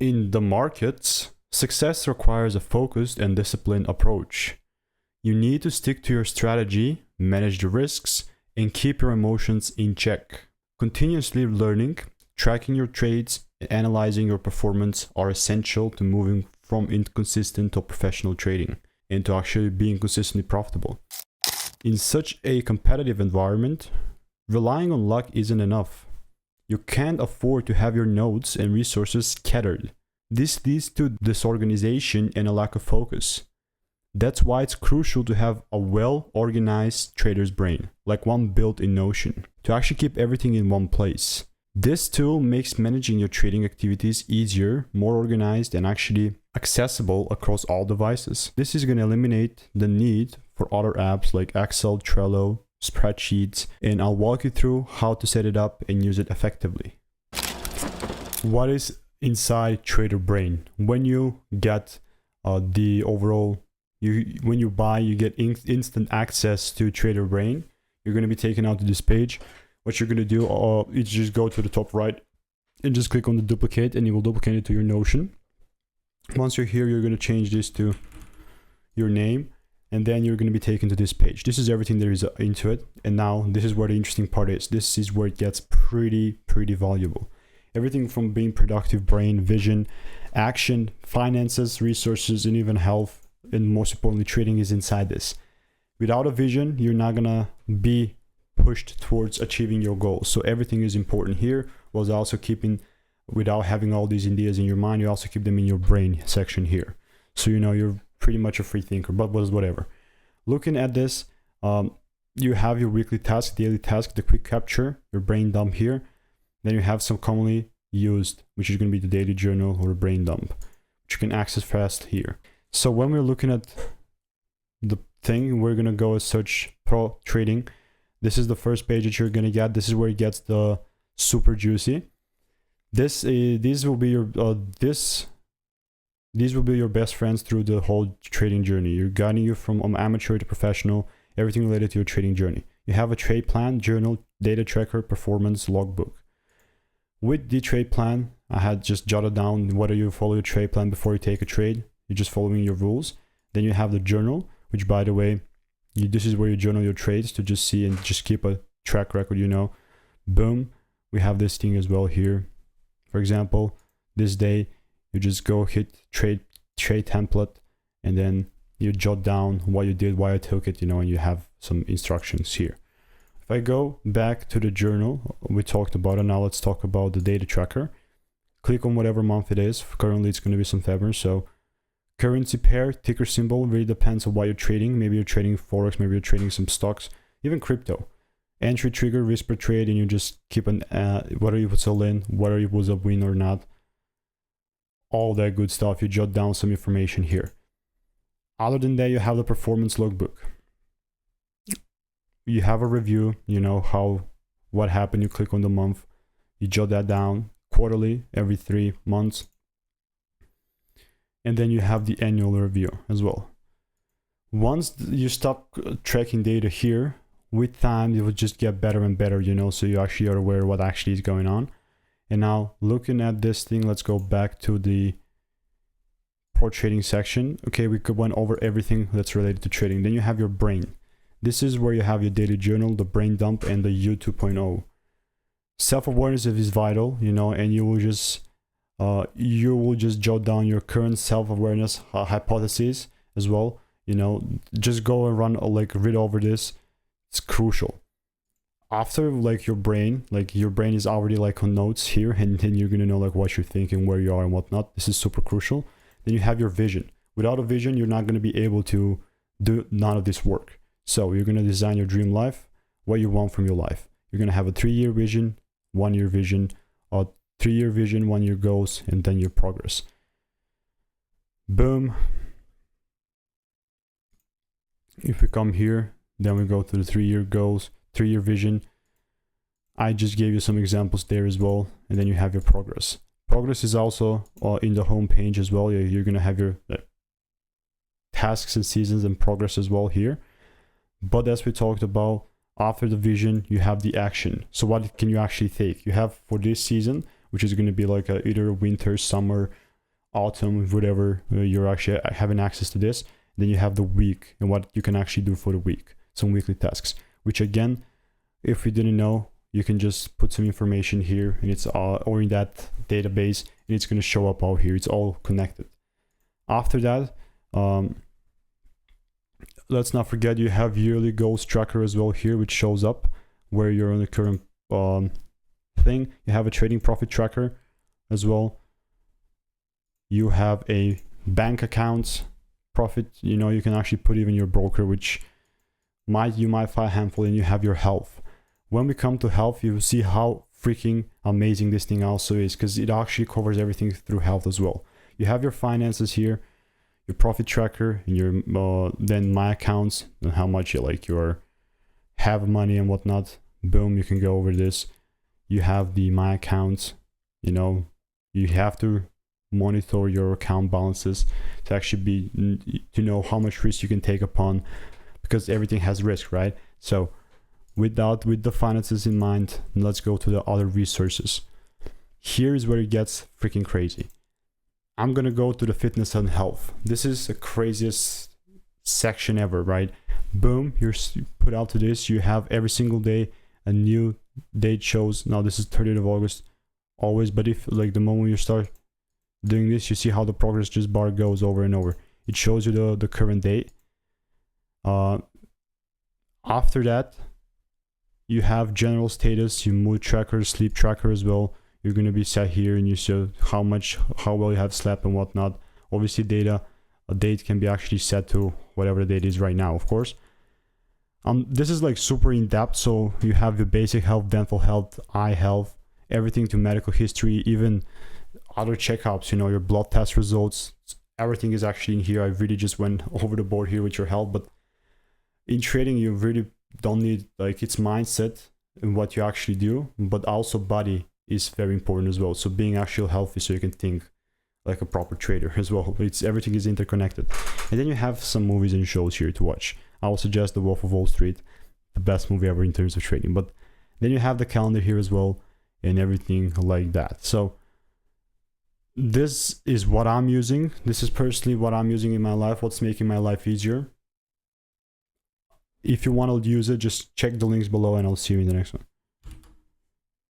In the markets, success requires a focused and disciplined approach. You need to stick to your strategy, manage the risks, and keep your emotions in check. Continuously learning, tracking your trades, and analyzing your performance are essential to moving from inconsistent to professional trading and to actually being consistently profitable. In such a competitive environment, relying on luck isn't enough. You can't afford to have your nodes and resources scattered. This leads to disorganization and a lack of focus. That's why it's crucial to have a well-organized trader's brain, like one built in Notion, to actually keep everything in one place. This tool makes managing your trading activities easier, more organized, and actually accessible across all devices. This is going to eliminate the need for other apps like Excel, Trello, spreadsheets, and I'll walk you through how to set it up and use it effectively. What is inside Trader Brain? When you get the overall, when you buy, you get instant access to Trader Brain. You're going to be taken out to this page. What you're going to do is just go to the top right and just click on the duplicate, and it will duplicate it to your Notion. Once you're here, you're going to change this to your name, and then you're going to be taken to this page. This is everything there is into it. And now this is where the interesting part is. This is where it gets pretty valuable. Everything from being productive, brain, vision, action, finances, resources, and even health, and most importantly, trading is inside this. Without a vision, you're not gonna be pushed towards achieving your goals. So everything is important here, while also keeping, without having all these ideas in your mind, you also keep them in your brain section here. So you're pretty much a free thinker, but whatever. Looking at this, you have your weekly task, daily task, the quick capture, your brain dump here. Then you have some commonly used, which is going to be the daily journal or a brain dump, which you can access fast here. So when we're looking at the thing, we're going to go search Pro Trading. This is the first page that you're going to get. This is where it gets the super juicy. These will be your these will be your best friends through the whole trading journey. You're guiding you from amateur to professional, everything related to your trading journey. You have a trade plan, journal, data tracker, performance, logbook. With the trade plan, I had just jotted down whether you follow your trade plan before you take a trade. You're just following your rules. Then you have the journal, which, by the way, this is where you journal your trades to just see and just keep a track record, Boom. We have this thing as well here. For example, this day, you just go hit trade template, and then you jot down what you did, why I took it, and you have some instructions here. If I go back to the journal we talked about, and now let's talk about the data tracker. Click on whatever month it is. Currently, it's going to be some February. So currency pair, ticker symbol, really depends on what you're trading. Maybe you're trading Forex, maybe you're trading some stocks, even crypto. Entry trigger, risk per trade, and you just keep an, whether you would sell in, whether it was a win or not. All that good stuff. You jot down some information here. Other than that, you have the performance logbook. You have a review, what happened. You click on the month, you jot that down quarterly, every 3 months. And then you have the annual review as well. Once you stop tracking data here, with time, it will just get better and better, so you actually are aware of what actually is going on. And now looking at this thing, let's go back to the Pro Trading section. Okay, we went over everything that's related to trading. Then you have your brain. This is where you have your daily journal, the brain dump, and the U 2.0. Self-awareness is vital, and you will just jot down your current self-awareness hypotheses as well. Just go and read over this. It's crucial. After your brain is already on notes here, and then you're gonna know what you're thinking, where you are, and whatnot. This is super crucial. Then you have your vision. Without a vision, you're not gonna be able to do none of this work. So you're gonna design your dream life, what you want from your life. You're gonna have a 3-year vision, 1-year vision, a 3-year vision, 1-year goals, and then your progress. Boom. If we come here, then we go to the 3-year goals, 3-year vision. I just gave you some examples there as well. And then you have your progress. Progress is also in the home page as well. You're going to have your tasks and seasons and progress as well here. But as we talked about, after the vision, you have the action. So what can you actually take? You have for this season, which is going to be either winter, summer, autumn, whatever, you're actually having access to this. Then you have the week and what you can actually do for the week, some weekly tasks, which again, if you didn't know, you can just put some information here and it's all, or in that database, and it's going to show up out here. It's all connected. After that, let's not forget you have yearly goals tracker as well here, which shows up where you're on the current thing. You have a trading profit tracker as well. You have a bank account profit. You know, you can actually put even your broker, which you might find a handful, and you have your health. When we come to health, you will see how freaking amazing this thing also is, because it actually covers everything through health as well. You have your finances here, your profit tracker, and your then my accounts and how much you have money and whatnot. Boom, you can go over this. You have the my accounts. You know, you have to monitor your account balances to actually to know how much risk you can take upon, because everything has risk, right? So with the finances in mind, let's go to the other resources. Here is where it gets freaking crazy. I'm gonna go to the fitness and health. This is the craziest section ever, right? Boom, you're put out to this. You have every single day a new date shows. Now this is 30th of August always, but if like the moment you start doing this, you see how the progress just bar goes over and over. It shows you the current date. After that, you have general status, your mood tracker, sleep tracker as well. You're going to be set here and you show how well you have slept and whatnot. Obviously a date can be actually set to whatever the date is right now, of course. This is like super in depth. So you have your basic health, dental health, eye health, everything to medical history, even other checkups, you know, your blood test results, everything is actually in here. I really just went over the board here with your health, but in trading, you really don't need, like, it's mindset and what you actually do, but also body is very important as well. So being actually healthy so you can think like a proper trader as well. Everything is interconnected. And then you have some movies and shows here to watch. I will suggest The Wolf of Wall Street, the best movie ever in terms of trading. But then you have the calendar here as well and everything like that. So this is what I'm using. This is personally what I'm using in my life, what's making my life easier. If you want to use it, just check the links below and I'll see you in the next one.